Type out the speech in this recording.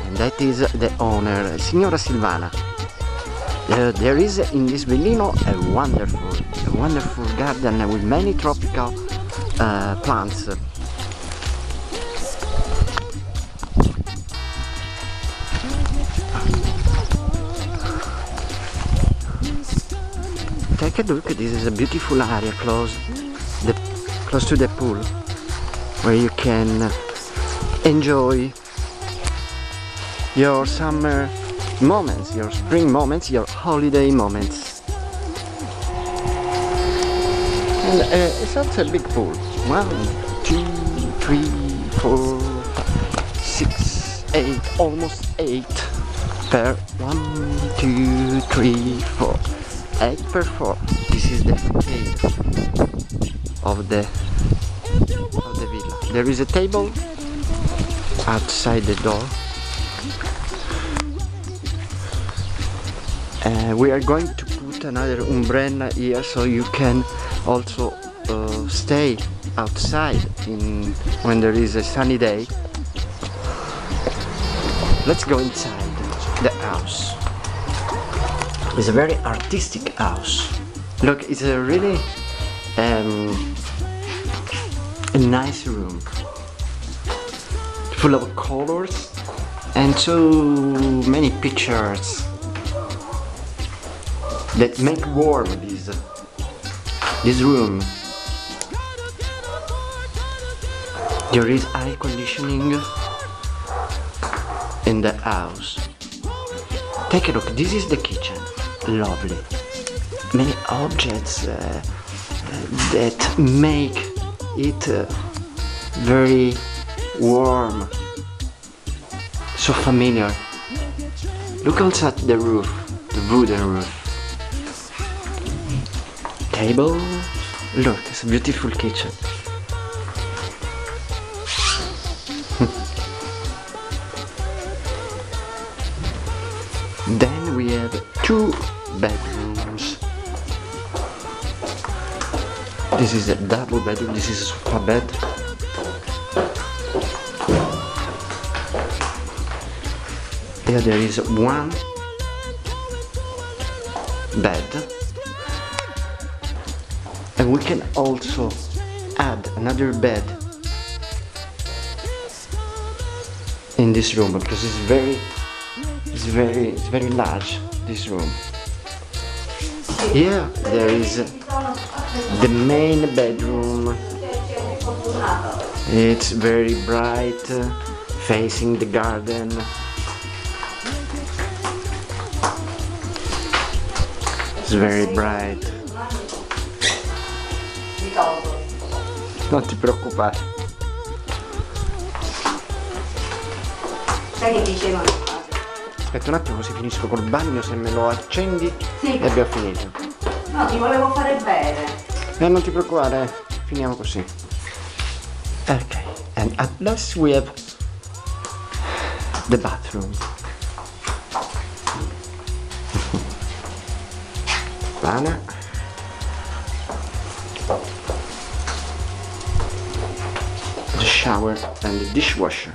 And that is the owner, Signora Silvana. There is in this villino a wonderful garden with many tropical plants. Take a look, this is a beautiful area close to the pool, where you can enjoy your summer moments, your spring moments, your holiday moments. And it's also a big pool. 1, 2, 3, 4, 5, 6, 8, almost 8 per 1, 2, 3, 4. 8 per 4. This is the facade of the villa. There is a table outside the door. We are going to put another umbrella here so you can also stay outside when there is a sunny day. Let's go inside the house. It's a very artistic house. Look, it's a really a nice room, full of colors and so many pictures that make warm this room. There is air conditioning in the house. Take a look, this is the kitchen. Lovely. Many objects that make it very warm, so familiar. Look also at the roof, the wooden roof. Table. Look, it's a beautiful kitchen. Then we have 2 bedrooms. This is a double bedroom, this is a sofa bed. Here there is 1 bed. And we can also add another bed in this room because it's very large, this room. Here there is the main bedroom. It's very bright, facing the garden. It's very bright. Non ti preoccupare. Sai che dicevano? Aspetta un attimo così finisco col bagno, se me lo accendi sì. E abbiamo finito. No, ti volevo fare bene. Non ti preoccupare, finiamo così. Ok, and at last we have the bathroom. Lana. The shower and the dishwasher.